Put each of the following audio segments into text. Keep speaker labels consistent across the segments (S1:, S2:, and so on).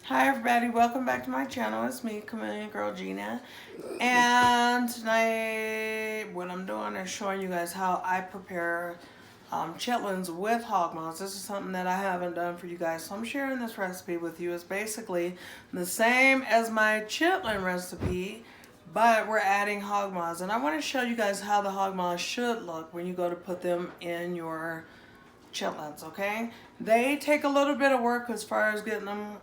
S1: Hi everybody, welcome back to my channel. It's me, Chameleon Girl Gina. And tonight what I'm doing is showing you guys how I prepare chitlins with hog maws. This is something that I haven't done for you guys, so I'm sharing this recipe with you. It's basically the same as my chitlin recipe, but we're adding hog maws. And I want to show you guys how the hog maws should look when you go to put them in your chitlins, okay? They take a little bit of work as far as getting them,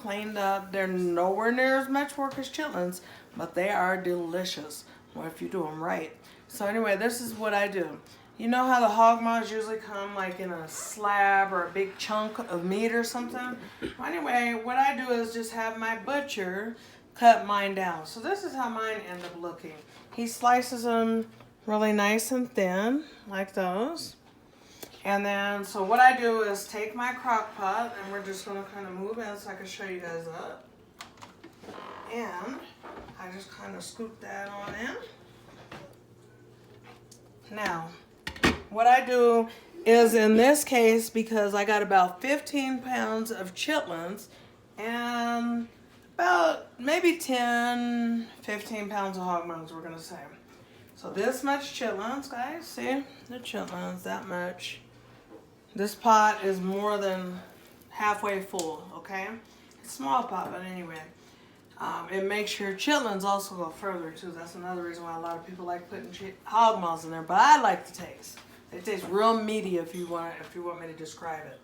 S1: cleaned up. They're nowhere near as much work as chitlins, but they are delicious if you do them right. So anyway, this is what I do. You know how the hog maws usually come like in a slab or a big chunk of meat or something? Well, anyway, what I do is just have my butcher cut mine down. So this is how mine end up looking. He slices them really nice and thin, like those. And then, so what I do is take my crock pot, and we're just going to kind of move in so I can show you guys up. And I just kind of scoop that on in. Now, what I do is in this case, because I got about 15 pounds of chitlins and about maybe 10, 15 pounds of hog maws, we're going to say. So this much chitlins, guys, see? The chitlins, that much. This pot is more than halfway full, okay? It's a small pot, but anyway. It makes your chitlins also go further, too. That's another reason why a lot of people like putting hog maws in there, but I like the taste. It tastes real meaty if you want me to describe it.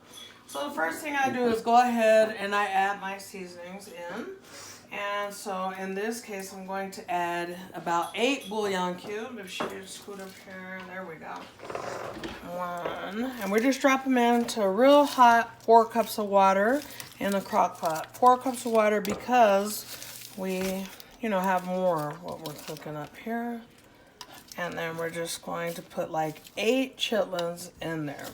S1: So the first thing I do is go ahead and I add my seasonings in. And so in this case, I'm going to add about 8 bouillon cubes. If she just scoot up here, there we go. 1. And we just drop them into a real hot 4 cups of water in a crock pot. 4 cups of water because we, have more what we're cooking up here. And then we're just going to put like 8 chitlins in there.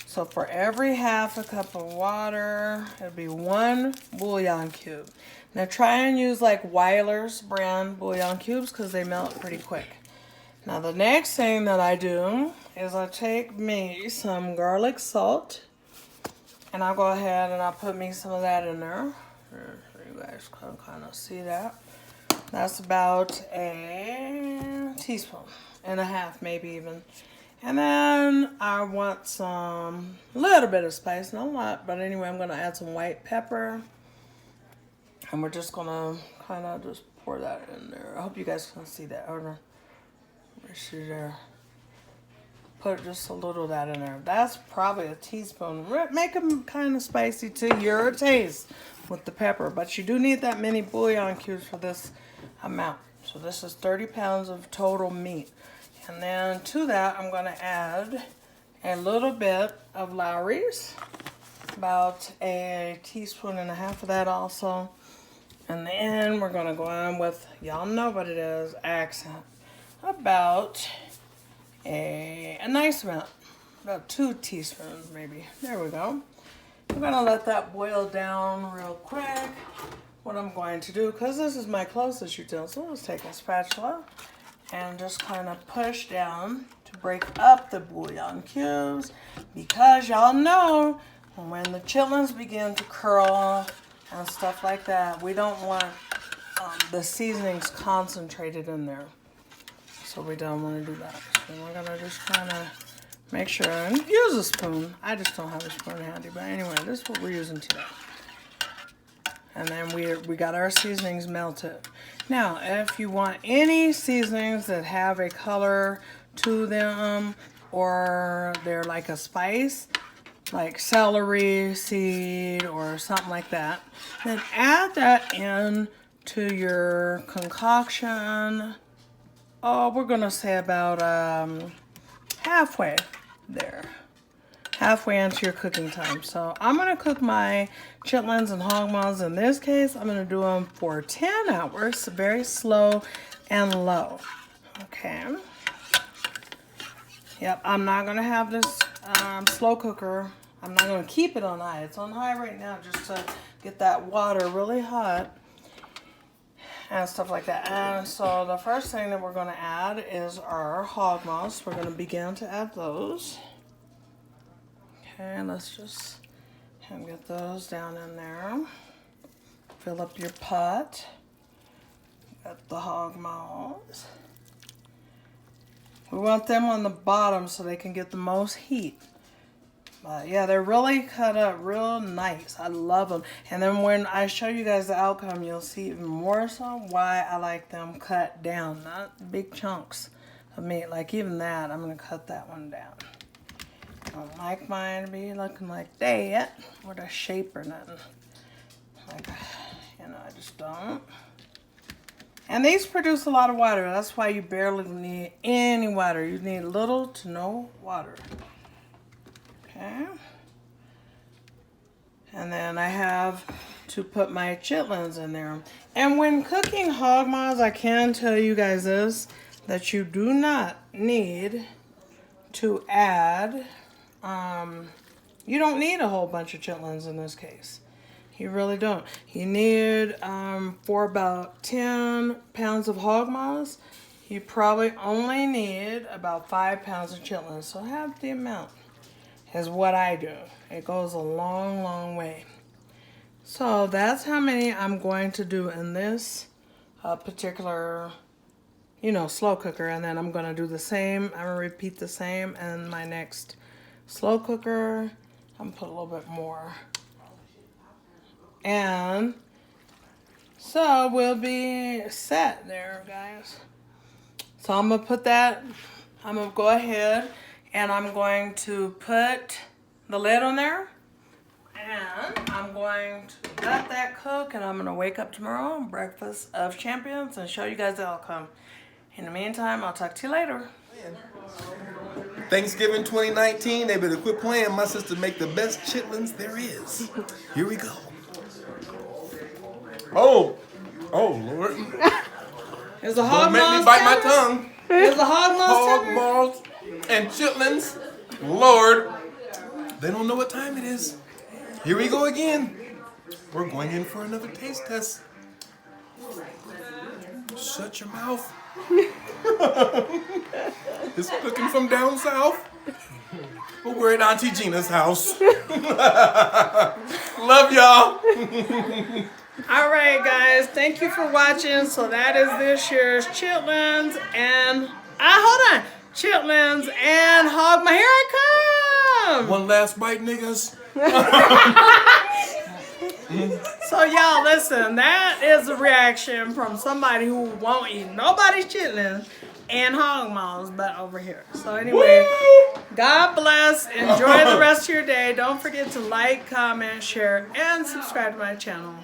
S1: So for every half a cup of water, it'll be 1 bouillon cube. Now try and use like Weiler's brand bouillon cubes because they melt pretty quick. Now the next thing that I do is I take me some garlic salt and I'll go ahead and I'll put me some of that in there. So you guys can kind of see that. That's about a teaspoon and a half, maybe even. And then I want some, little bit of spice, not a lot, but anyway, I'm going to add some white pepper. And we're just going to kind of just pour that in there. I hope you guys can see that. Or, see there. Put just a little of that in there. That's probably a teaspoon. Make them kind of spicy to your taste with the pepper. But you do need that many bouillon cubes for this amount. So this is 30 pounds of total meat. And then to that, I'm going to add a little bit of Lowry's, about a teaspoon and a half of that also. And then we're going to go on with, y'all know what it is, accent. About a nice amount, about 2 teaspoons maybe. There we go. I'm going to let that boil down real quick. What I'm going to do, because this is my closest utensil, let's take a spatula and just kind of push down to break up the bouillon cubes, because y'all know when the chitlins begin to curl and stuff like that, we don't want the seasonings concentrated in there. So we don't want to do that. So we're going to just kind of make sure and use a spoon. I just don't have a spoon handy, but anyway, this is what we're using today. And then we got our seasonings melted. Now, if you want any seasonings that have a color to them or they're like a spice, like celery seed or something like that, then add that in to your concoction. Oh, we're going to say about halfway there. Halfway into your cooking time. So I'm going to cook my chitlins and hog maws. In this case, I'm going to do them for 10 hours, very slow and low. Okay. Yep, I'm not going to have this slow cooker. I'm not going to keep it on high. It's on high right now just to get that water really hot and stuff like that. And so the first thing that we're going to add is our hog maws. We're going to begin to add those. Okay, let's just get those down in there. Fill up your pot. Got the hog maws. We want them on the bottom so they can get the most heat. But yeah, they're really cut up real nice. I love them. And then when I show you guys the outcome, you'll see even more so why I like them cut down. Not big chunks of meat. Like even that, I'm going to cut that one down. I don't like mine to be looking like that. Or the shape or nothing. Like, you know, I just don't. And these produce a lot of water. That's why you barely need any water. You need little to no water. Okay. And then I have to put my chitlins in there. And when cooking hog maws, I can tell you guys this, that you do not need to add, you don't need a whole bunch of chitlins in this case. You really don't. You need, for about 10 pounds of hog maws, you probably only need about 5 pounds of chitlins. So half the amount is what I do. It goes a long, long way. So that's how many I'm going to do in this particular, you know, slow cooker. And then I'm going to do the same. I'm going to repeat the same in my next slow cooker. I'm going to put a little bit more. And so we'll be set there, guys. So I'm going to put that, I'm going to go ahead and I'm going to put the lid on there. And I'm going to let that cook and I'm going to wake up tomorrow on Breakfast of Champions and show you guys the outcome. In the meantime, I'll talk to you later.
S2: Thanksgiving 2019, they better quit playing. My sister make the best chitlins there is. Here we go. Oh Lord.
S1: Is the hog
S2: Don't make
S1: maws
S2: me bite my
S1: tender?
S2: tongue.
S1: Is the hog maws
S2: Hog
S1: tender?
S2: maws and chitlins. Lord, they don't know what time it is. Here we go again. We're going in for another taste test. Shut your mouth. It's cooking from down south. But we're at Auntie Gina's house. Love y'all.
S1: All right, guys. Thank you for watching. So that is this year's chitlins and hold on, chitlins and hog maws. Here I come.
S2: One last bite, niggas.
S1: So y'all, listen. That is a reaction from somebody who won't eat nobody's chitlins and hog maws, but over here. So anyway, God bless. Enjoy the rest of your day. Don't forget to like, comment, share, and subscribe to my channel.